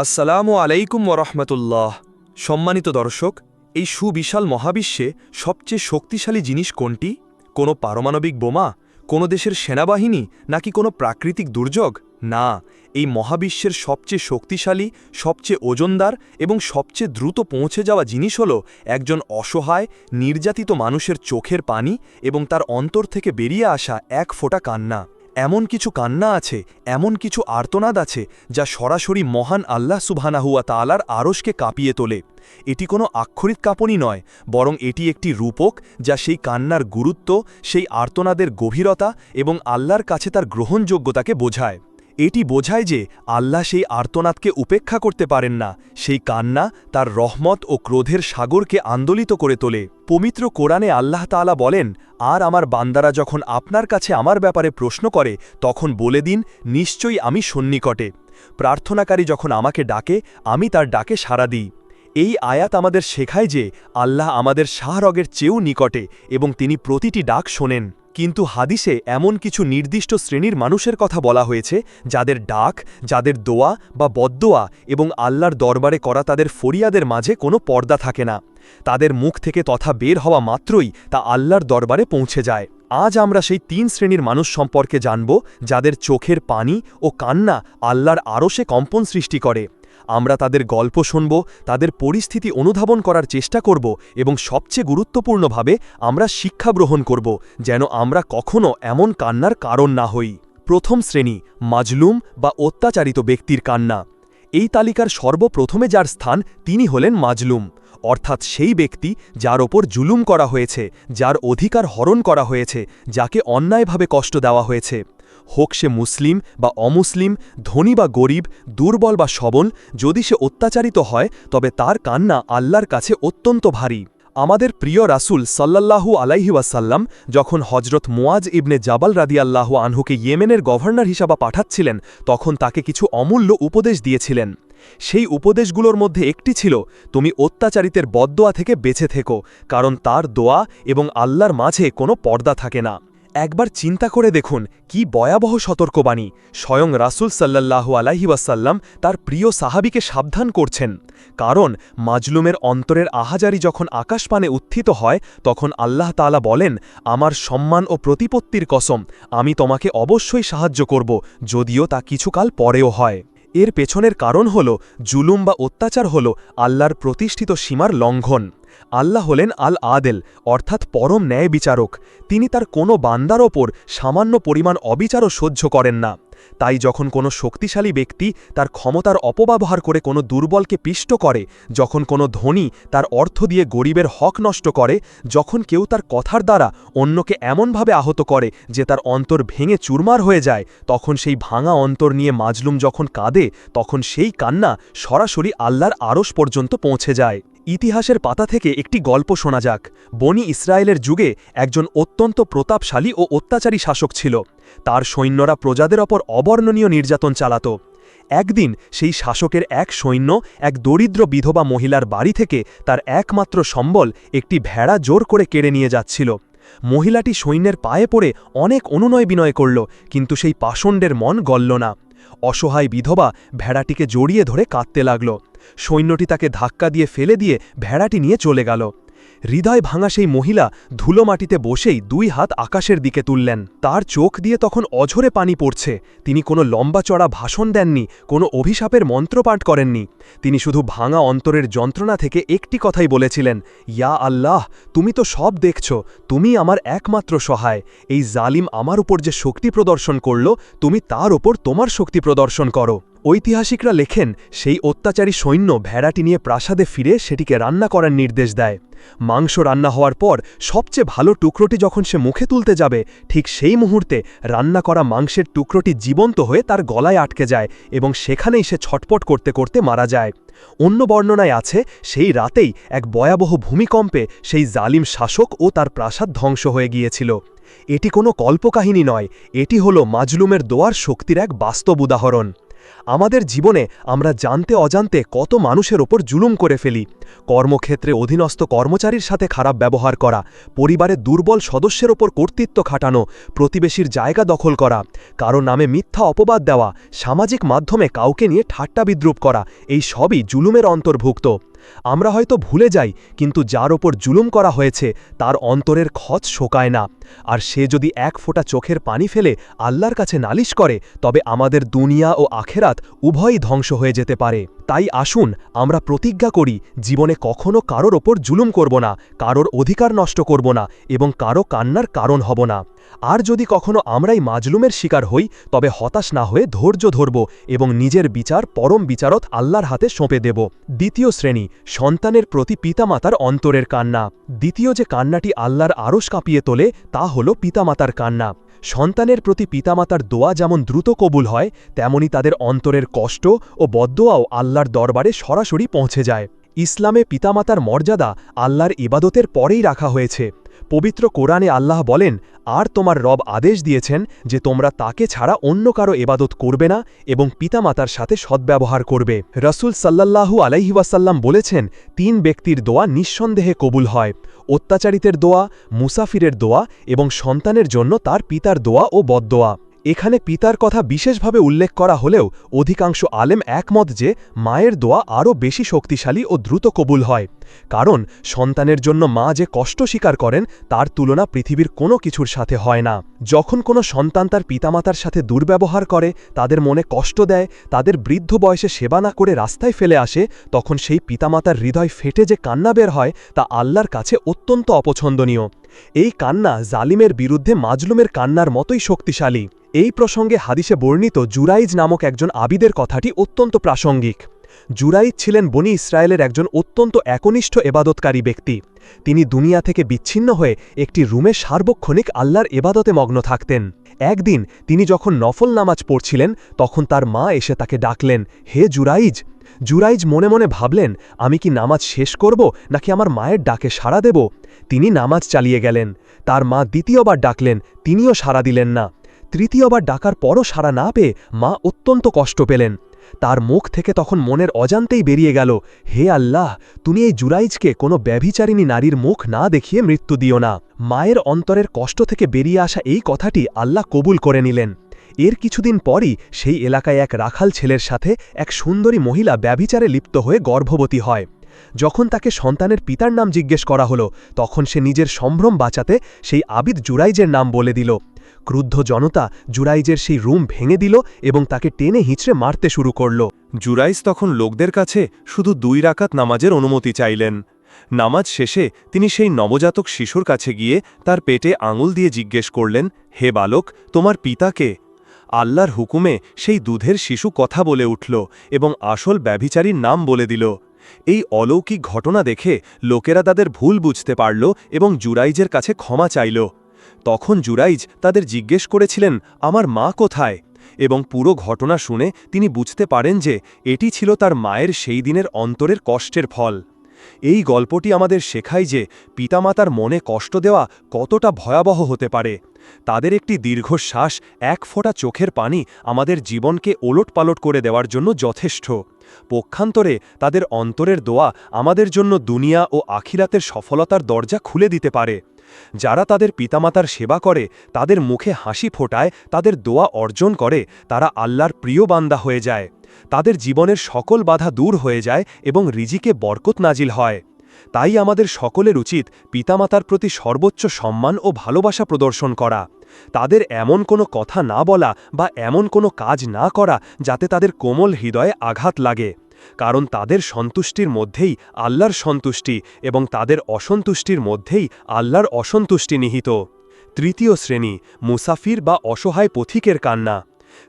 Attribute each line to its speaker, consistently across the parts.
Speaker 1: আসসালামু আলাইকুম ওরহমতুল্লাহ। সম্মানিত দর্শক, এই সুবিশাল মহাবিশ্বে সবচেয়ে শক্তিশালী জিনিস কোনটি? কোনো পারমাণবিক বোমা, কোনো দেশের সেনাবাহিনী, নাকি কোনো প্রাকৃতিক দুর্যোগ? না, এই মহাবিশ্বের সবচেয়ে শক্তিশালী, সবচেয়ে ওজনদার এবং সবচেয়ে দ্রুত পৌঁছে যাওয়া জিনিস হল একজন অসহায়, নির্যাতিত মানুষের চোখের পানি এবং তার অন্তর থেকে বেরিয়ে আসা এক ফোঁটা কান্না। এমন কিছু কান্না আছে, এমন কিছু আর্তনাদ আছে যা সরাসরি মহান আল্লাহ সুবহানাহু ওয়া তাআলার আরশকে কাঁপিয়ে তোলে। এটি কোনো আক্ষরিক কাঁপনি নয়, বরং এটি একটি রূপক যা সেই কান্নার গুরুত্ব, সেই আর্তনাদের গভীরতা এবং আল্লাহর কাছে তার গ্রহণযোগ্যতাকে বোঝায়। এটি বোঝায় যে আল্লাহ সেই আর্তনাদকে উপেক্ষা করতে পারেন না। সেই কান্না তার রহমত ও ক্রোধের সাগরকে আন্দোলিত করে তোলে। পবিত্র কোরআনে আল্লাহ তাআলা বলেন, আর আমার বান্দারা যখন আপনার কাছে আমার ব্যাপারে প্রশ্ন করে তখন বলে দিন, নিশ্চয়ই আমি সন্নিকটে। প্রার্থনাকারী যখন আমাকে ডাকে আমি তার ডাকে সাড়া দিই। এই আয়াত আমাদের শেখায় যে আল্লাহ আমাদের শাহরগের চেয়েও নিকটে এবং তিনি প্রতিটি ডাক শোনেন। কিন্তু হাদিসে এমন কিছু নির্দিষ্ট শ্রেণীর মানুষের কথা বলা হয়েছে যাদের ডাক, যাদের দোয়া বা বদদোয়া এবং আল্লাহর দরবারে করা তাদের ফরিয়াদের মাঝে কোনো পর্দা থাকে না। তাদের মুখ থেকে তথা বের হওয়া মাত্রই তা আল্লাহর দরবারে পৌঁছে যায়। আজ আমরা সেই ৩ শ্রেণীর মানুষ সম্পর্কে জানব যাদের চোখের পানি ও কান্না আল্লাহর আরশে কম্পন সৃষ্টি করে। আমরা তাদের গল্প শুনব, তাদের পরিস্থিতি অনুধাবন করার চেষ্টা করব এবং সবচেয়ে গুরুত্বপূর্ণভাবে আমরা শিক্ষা গ্রহণ করব যেন আমরা কখনও এমন কান্নার কারণ না হই। প্রথম শ্রেণী, মাজলুম বা অত্যাচারিত ব্যক্তির কান্না। এই তালিকার সর্বপ্রথমে যার স্থান তিনি হলেন মাজলুম, অর্থাৎ সেই ব্যক্তি যার ওপর জুলুম করা হয়েছে, যার অধিকার হরণ করা হয়েছে, যাকে অন্যায়ভাবে কষ্ট দেওয়া হয়েছে। হোক সে মুসলিম বা অমুসলিম, ধনী বা গরিব, দুর্বল বা সবল, যদি সে অত্যাচারিত হয় তবে তার কান্না আল্লাহর কাছে অত্যন্ত ভারী। আমাদের প্রিয় রাসূল সাল্লাল্লাহু আলাইহি ওয়াসাল্লাম যখন হজরত মুয়াজ ইবনে জাবাল রাদিয়াল্লাহু আনহুকে ইয়েমেনের গভর্নর হিসাবে পাঠাচ্ছিলেন তখন তাকে কিছু অমূল্য উপদেশ দিয়েছিলেন। সেই উপদেশগুলোর মধ্যে একটি ছিল, তুমি অত্যাচারিতের বদদোয়া থেকে বেঁচে থেকো, কারণ তার দোয়া এবং আল্লাহর মাঝে কোনো পর্দা থাকে না। একবার চিন্তা করে দেখুন কি ভয়াবহ সতর্কবাণী। স্বয়ং রাসূল সাল্লাল্লাহু আলাইহি ওয়াসাল্লাম তার প্রিয় সাহাবীকে সাবধান করছেন, কারণ মাজলুমের অন্তরের আহাজারি যখন আকাশপানে উত্থিত হয় তখন আল্লাহ তাআলা বলেন, আমার সম্মান ও প্রতিপত্তির কসম, আমি তোমাকে অবশ্যই সাহায্য করব, যদিও তা কিছুকাল পরেও হয়। এর পেছনের কারণ হল জুলুম বা অত্যাচার হল আল্লাহর প্রতিষ্ঠিত সীমার লঙ্ঘন। আল্লাহ হলেন আল আদেল, অর্থাৎ পরম ন্যায় বিচারক। তিনি তার কোনো বান্দার ওপর সামান্য পরিমাণ অবিচারও সহ্য করেন না। তাই যখন কোনো শক্তিশালী ব্যক্তি তার ক্ষমতার অপব্যবহার করে কোনো দুর্বলকে পিষ্ট করে, যখন কোনো ধনী তার অর্থ দিয়ে গরিবের হক নষ্ট করে, যখন কেউ তার কথার দ্বারা অন্যকে এমনভাবে আহত করে যে তার অন্তর ভেঙে চুরমার হয়ে যায়, তখন সেই ভাঙা অন্তর নিয়ে মাজলুম যখন কাঁদে তখন সেই কান্না সরাসরি আল্লাহর আরশ পর্যন্ত পৌঁছে যায়। ইতিহাসের পাতা থেকে একটি গল্প শোনা যাক। বনি ইসরায়েলের যুগে একজন অত্যন্ত প্রতাপশালী ও অত্যাচারী শাসক ছিল। তার সৈন্যরা প্রজাদের ওপর অবর্ণনীয় নির্যাতন চালাত। একদিন সেই শাসকের এক সৈন্য এক দরিদ্র বিধবা মহিলার বাড়ি থেকে তার একমাত্র সম্বল একটি ভেড়া জোর করে কেড়ে নিয়ে যাচ্ছিল। মহিলাটি সৈন্যের পায়ে পড়ে অনেক অনুনয় বিনয় করল, কিন্তু সেই পাষণ্ডের মন গলল না। অসহায় বিধবা ভেড়াটিকে জড়িয়ে ধরে কাঁদতে লাগল। সৈন্যটি তাকে ধাক্কা দিয়ে ফেলে দিয়ে ভেড়াটি নিয়ে চলে গেল। হৃদয় ভাঙা সেই মহিলা ধুলো মাটিতে বসেই 2 হাত আকাশের দিকে তুললেন। তার চোখ দিয়ে তখন অঝরে পানি পড়ছে। তিনি কোনো লম্বা চড়া ভাষণ দেননি, কোনো অভিশাপের মন্ত্রপাঠ করেননি। তিনি শুধু ভাঙা অন্তরের যন্ত্রণা থেকে একটি কথাই বলেছিলেন, ইয়া আল্লাহ, তুমি তো সব দেখছ, তুমি আমার একমাত্র সহায়। এই জালিম আমার উপর যে শক্তি প্রদর্শন করল, তুমি তার ওপর তোমার শক্তি প্রদর্শন করো। ঐতিহাসিকরা লেখেন, সেই অত্যাচারী সৈন্য ভেড়াটি নিয়ে প্রাসাদে ফিরে সেটিকে রান্না করার নির্দেশ দেয়। মাংস রান্না হওয়ার পর সবচেয়ে ভালো টুকরোটি যখন সে মুখে তুলতে যাবে, ঠিক সেই মুহূর্তে রান্না করা মাংসের টুকরোটি জীবন্ত হয়ে তার গলায় আটকে যায় এবং সেখানেই সে ছটপট করতে করতে মারা যায়। অন্য বর্ণনায় আছে, সেই রাতেই এক ভয়াবহ ভূমিকম্পে সেই জালিম শাসক ও তার প্রাসাদ ধ্বংস হয়ে গিয়েছিল। এটি কোনো কল্পকাহিনী নয়, এটি হলো মাজলুমের দোয়ার শক্তির এক বাস্তব উদাহরণ।
Speaker 2: আমাদের জীবনে আমরা জানতে অজান্তে কত মানুষের ওপর জুলুম করে ফেলি। কর্মক্ষেত্রে অধীনস্থ কর্মচারীর সাথে খারাপ ব্যবহার করা, পরিবারের দুর্বল সদস্যের ওপর কর্তৃত্ব খাটানো, প্রতিবেশীর জায়গা দখল করা, কারো নামে মিথ্যা অপবাদ দেওয়া, সামাজিক মাধ্যমে কাউকে নিয়ে ঠাট্টা বিদ্রূপ করা, এই সবই জুলুমের অন্তর্ভুক্ত। আমরা হয়তো ভুলে যাই, কিন্তু যার ওপর জুলুম করা হয়েছে তার অন্তরের ক্ষত শোকায় না। আর সে যদি এক ফোঁটা চোখের পানি ফেলে আল্লাহর কাছে নালিশ করে, তবে আমাদের দুনিয়া ও আখেরাত উভয়ই ধ্বংস হয়ে যেতে পারে। তাই আসুন আমরা প্রতিজ্ঞা করি, জীবনে কখনো কারোর ওপর জুলুম করব না, কারোর অধিকার নষ্ট করব না এবং কারো কান্নার কারণ হব না। আর যদি কখনো আমরাই মাজলুমের শিকার হই, তবে হতাশ না হয়ে ধৈর্য ধরব এবং নিজের বিচার পরম বিচারত আল্লাহর হাতে সঁপে দেব। দ্বিতীয় শ্রেণী, সন্তানের প্রতি পিতামাতার অন্তরের কান্না। দ্বিতীয় যে কান্নাটি আল্লাহর আরশ কাঁপিয়ে তোলে তা হল পিতামাতার কান্না। সন্তানের প্রতি পিতামাতার দোয়া যেমন দ্রুত কবুল হয়, তেমনি তাদের অন্তরের কষ্ট ও বদদোয়াও আল্লাহর দরবারে সরাসরি পৌঁছে যায়। ইসলামে পিতামাতার মর্যাদা আল্লাহর ইবাদতের পরেই রাখা হয়েছে। পবিত্র কোরআনে আল্লাহ বলেন, আর তোমার রব আদেশ দিয়েছেন যে তোমরা তাকে ছাড়া অন্য কারো ইবাদত করবে না এবং পিতামাতার সাথে সদ্ব্যবহার করবে। রাসূল সাল্লাল্লাহু আলাইহি ওয়াসাল্লাম বলেছেন, ৩ ব্যক্তির দোয়া নিঃসন্দেহে কবুল হয়: অত্যাচারিতের দোয়া, মুসাফিরের দোয়া এবং সন্তানের জন্য তার পিতার দোয়া ও বদদোয়া। এখানে পিতার কথা বিশেষভাবে উল্লেখ করা হলেও অধিকাংশ আলেম একমত যে মায়ের দোয়া আরও বেশি শক্তিশালী ও দ্রুত কবুল হয়। কারণ সন্তানের জন্য মা যে কষ্ট স্বীকার করেন তার তুলনা পৃথিবীর কোনো কিছুর সাথে হয় না। যখন কোনো সন্তান তার পিতামাতার সাথে দুর্ব্যবহার করে, তাদের মনে কষ্ট দেয়, তাদের বৃদ্ধ বয়সে সেবা না করে রাস্তায় ফেলে আসে, তখন সেই পিতামাতার হৃদয় ফেটে যে কান্না বের হয় তা আল্লাহর কাছে অত্যন্ত অপছন্দনীয়। এই কান্না জালিমের বিরুদ্ধে মাজলুমের কান্নার মতোই শক্তিশালী। এই প্রসঙ্গে হাদিসে বর্ণিত জুরাইজ নামক একজন আবিদের কথাটি অত্যন্ত প্রাসঙ্গিক। জুরাইজ ছিলেন বনি ইসরায়েলের একজন অত্যন্ত একনিষ্ঠ এবাদতকারী ব্যক্তি। তিনি দুনিয়া থেকে বিচ্ছিন্ন হয়ে একটি রুমে সার্বক্ষণিক আল্লাহর এবাদতে মগ্ন থাকতেন। একদিন তিনি যখন নফল নামাজ পড়ছিলেন, তখন তার মা এসে তাকে ডাকলেন, হে জুরাইজ। জুরাইজ মনে মনে ভাবলেন, আমি কি নামাজ শেষ করব নাকি আমার মায়ের ডাকে সাড়া দেব? তিনি নামাজ চালিয়ে গেলেন। তার মা দ্বিতীয়বার ডাকলেন, তিনিও সাড়া দিলেন না। তৃতীয়বার ডাকার পরও সাড়া না পেয়ে মা অত্যন্ত কষ্ট পেলেন। তার মুখ থেকে তখন মনের অজান্তেই বেরিয়ে গেল, হে আল্লাহ, তুমি এই জুরাইজকে কোনো ব্যভিচারিণী নারীর মুখ না দেখিয়ে মৃত্যু দিও না। মায়ের অন্তরের কষ্ট থেকে বেরিয়ে আসা এই কথাটি আল্লাহ কবুল করে নিলেন। এর কিছুদিন পরই সেই এলাকায় এক রাখাল ছেলের সাথে এক সুন্দরী মহিলা ব্যভিচারে লিপ্ত হয়ে গর্ভবতী হয়। যখন তাকে সন্তানের পিতার নাম জিজ্ঞেস করা হলো, তখন সে নিজের সম্ভ্রম বাঁচাতে সেই আবিদ জুরাইজের নাম বলে দিল। ক্রুদ্ধ জনতা জুরাইজের সেই রুম ভেঙে দিল এবং তাকে টেনে হিঁচড়ে মারতে শুরু করল।
Speaker 1: জুরাইজ তখন লোকদের কাছে শুধু 2 রাকাত নামাজের অনুমতি চাইলেন। নামাজ শেষে তিনি সেই নবজাতক শিশুর কাছে গিয়ে তার পেটে আঙুল দিয়ে জিজ্ঞেস করলেন, হে বালক, তোমার পিতাকে? আল্লাহর হুকুমে সেই দুধের শিশু কথা বলে উঠল এবং আসল ব্যভিচারীর নাম বলে দিল। এই অলৌকিক ঘটনা দেখে লোকেরা তাদের ভুল বুঝতে পারল এবং জুরাইজের কাছে ক্ষমা চাইল। তখন জুরাইজ তাদের জিজ্ঞেস করেছিলেন, আমার মা কোথায়? এবং পুরো ঘটনা শুনে তিনি বুঝতে পারেন যে এটি ছিল তার মায়ের সেই দিনের অন্তরের কষ্টের ফল। এই গল্পটি আমাদের শেখায় যে পিতামাতার মনে কষ্ট দেওয়া কতটা ভয়াবহ হতে পারে। তাদের একটি দীর্ঘশ্বাস, এক ফোঁটা চোখের পানি আমাদের জীবনকে ওলটপালট করে দেওয়ার জন্য যথেষ্ট। পক্ষান্তরে তাদের অন্তরের দোয়া আমাদের জন্য দুনিয়া ও আখিরাতের সফলতার দরজা খুলে দিতে পারে। যারা তাদের পিতামাতার সেবা করে, তাদের মুখে হাসি ফোটায়, তাদের দোয়া অর্জন করে, তারা আল্লাহর প্রিয় বান্দা হয়ে যায়। তাদের জীবনের সকল বাধা দূর হয়ে যায় এবং রিজিকে বরকত নাজিল হয়। তাই আমাদের সকলের উচিত পিতামাতার প্রতি সর্বোচ্চ সম্মান ও ভালোবাসা প্রদর্শন করা। তাদের এমন কোনো কথা না বলা বা এমন কোনো কাজ না করা যাতে তাদের কোমল হৃদয়ে আঘাত লাগে। কারণ তাদের সন্তুষ্টির মধ্যেই আল্লাহর সন্তুষ্টি এবং তাদের অসন্তুষ্টির মধ্যেই আল্লাহর অসন্তুষ্টি নিহিত। তৃতীয় শ্রেণী, মুসাফির বা অসহায় পথিকের কান্না।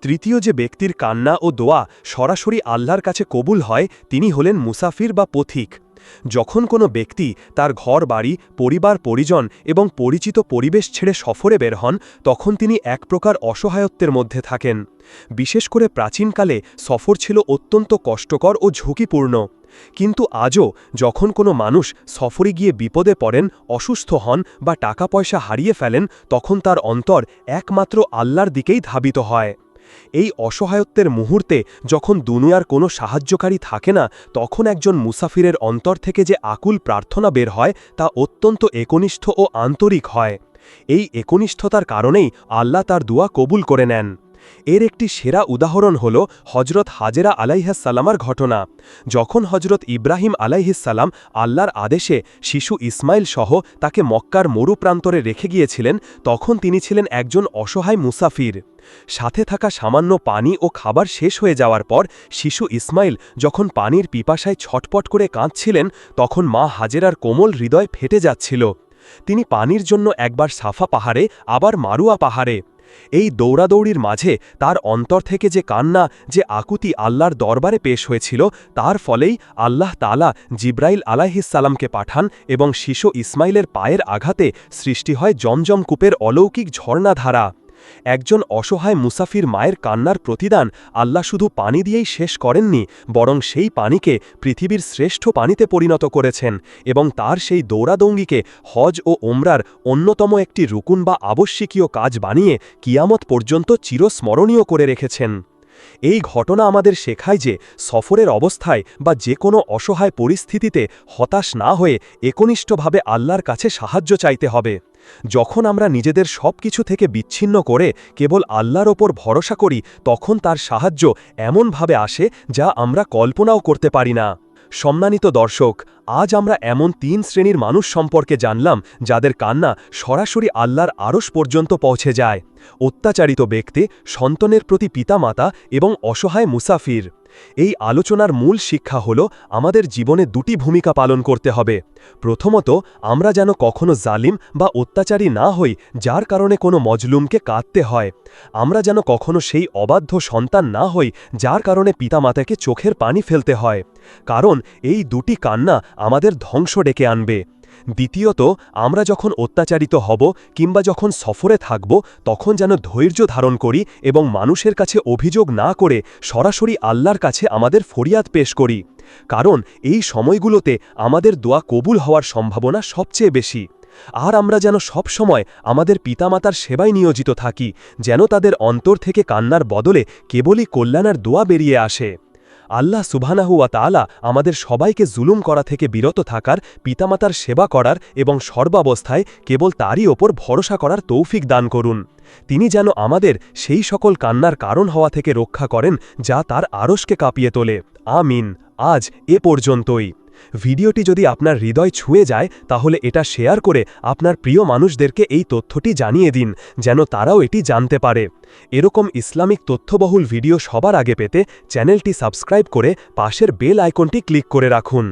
Speaker 1: তৃতীয় যে ব্যক্তির কান্না ও দোয়া সরাসরি আল্লাহর কাছে কবুল হয়, তিনি হলেন মুসাফির বা পথিক। যখন কোনো ব্যক্তি তার ঘর বাড়ি, পরিবার পরিজন এবং পরিচিত পরিবেশ ছেড়ে সফরে বের হন, তখন তিনি এক প্রকার অসহায়ত্বের মধ্যে থাকেন। বিশেষ করে প্রাচীনকালে সফর ছিল অত্যন্ত কষ্টকর ও ঝুঁকিপূর্ণ। কিন্তু আজও যখন কোনো মানুষ সফরে গিয়ে বিপদে পড়েন, অসুস্থ হন বা টাকা পয়সা হারিয়ে ফেলেন, তখন তার অন্তর একমাত্র আল্লাহর দিকেই ধাবিত হয়।
Speaker 2: এই অসহায়ত্বের মুহূর্তে যখন দুনিয়ার কোনো সাহায্যকারী থাকে না, তখন একজন মুসাফিরের অন্তর থেকে যে আকুল প্রার্থনা বের হয় তা অত্যন্ত একনিষ্ঠ ও আন্তরিক হয়। এই একনিষ্ঠতার কারণেই আল্লাহ তার দোয়া কবুল করে নেন। এর একটি সেরা উদাহরণ হল হজরত হাজেরা আলাইহিসসালামার ঘটনা। যখন হজরত ইব্রাহিম আলাইহিসসালাম আল্লাহর আদেশে শিশু ইসমাইল সহ তাকে মক্কার মরুপ্রান্তরে রেখে গিয়েছিলেন, তখন তিনি ছিলেন একজন অসহায় মুসাফির। সাথে থাকা সামান্য পানি ও খাবার শেষ হয়ে যাওয়ার পর শিশু ইসমাইল যখন পানির পিপাসায় ছটপট করে কাঁদছিলেন, তখন মা হাজেরার কোমল হৃদয় ফেটে যাচ্ছিল। তিনি পানির জন্য একবার সাফা পাহাড়ে, আবার মারুয়া পাহাড়ে। এই দৌড়াদৌড়ির মাঝে তার অন্তর থেকে যে কান্না, যে আকুতি আল্লাহর দরবারে পেশ হয়েছিল, তার ফলেই আল্লাহ তাআলা জিব্রাইল আলাইহিসসালামকে পাঠান এবং শিশু ইসমাইলের পায়ের আঘাতে সৃষ্টি হয় জমজম কূপের অলৌকিক ঝর্ণাধারা। একজন অসহায় মুসাফির মায়ের কান্নার প্রতিদান আল্লাহ শুধু পানি দিয়েই শেষ করেননি, বরং সেই পানিকে পৃথিবীর শ্রেষ্ঠ পানিতে পরিণত করেছেন এবং তার সেই দৌড়াদৌঙ্গিকে হজ ও ওমরার অন্যতম একটি রুকুন বা আবশ্যকীয় কাজ বানিয়ে কিয়ামত পর্যন্ত চিরস্মরণীয় করে রেখেছেন। এই ঘটনা আমাদের শেখায় যে সফরের অবস্থায় বা যে কোনো অসহায় পরিস্থিতিতে হতাশ না হয়ে একনিষ্ঠভাবে আল্লাহর কাছে সাহায্য চাইতে হবে। যখন আমরা নিজেদের সব কিছু থেকে বিচ্ছিন্ন করে কেবল আল্লাহর ওপর ভরসা করি, তখন তার সাহায্য এমনভাবে আসে যা আমরা কল্পনাও করতে পারি না। সম্মানিত দর্শক, আজ আমরা এমন ৩ শ্রেণীর মানুষ সম্পর্কে জানলাম যাদের কান্না সরাসরি আল্লাহর আরশ পর্যন্ত পৌঁছে যায়: অত্যাচারিত ব্যক্তি, সন্তানের প্রতি পিতামাতা এবং অসহায় মুসাফির। এই আলোচনার মূল শিক্ষা হল আমাদের জীবনে ২টি ভূমিকা পালন করতে হবে। প্রথমত, আমরা যেন কখনো জালিম বা অত্যাচারী না হই যার কারণে কোনো মজলুমকে কাঁদতে হয়। আমরা যেন কখনো সেই অবাধ্য সন্তান না হই যার কারণে পিতামাতাকে চোখের পানি ফেলতে হয়, কারণ এই ২টি কান্না আমাদের ধ্বংস ডেকে আনবে। দ্বিতীয়ত, আমরা যখন অত্যাচারিত হব কিংবা যখন সফরে থাকব, তখন যেন ধৈর্য ধারণ করি এবং মানুষের কাছে অভিযোগ না করে সরাসরি আল্লাহর কাছে আমাদের ফরিয়াদ পেশ করি, কারণ এই সময়গুলোতে আমাদের দোয়া কবুল হওয়ার সম্ভাবনা সবচেয়ে বেশি। আর আমরা যেন সব সময় আমাদের পিতামাতার সেবায় নিয়োজিত থাকি, যেন তাদের অন্তর থেকে কান্নার বদলে কেবলই কল্যাণের দোয়া বেরিয়ে আসে। আল্লাহ সুবহানাহু ওয়া তাআলা আমাদের সবাইকে জুলুম করা থেকে বিরত থাকার, পিতামাতার সেবা করার এবং সর্বাবস্থায় কেবল তারই ওপর ভরসা করার তৌফিক দান করুন। তিনি যেন আমাদের সেই সকল কান্নার কারণ হওয়া থেকে রক্ষা করেন যা তার আরশকে কাঁপিয়ে তোলে। আমিন। আজ এ পর্যন্তই। ভিডিওটি যদি আপনার হৃদয় ছুঁয়ে যায়, তাহলে এটা শেয়ার করে আপনার প্রিয় মানুষদেরকে এই তথ্যটি জানিয়ে দিন, যেন তারাও এটি জানতে পারে। এরকম ইসলামিক তথ্যবহুল ভিডিও সবার আগে পেতে চ্যানেলটি সাবস্ক্রাইব করে পাশের বেল আইকনটি ক্লিক করে রাখুন।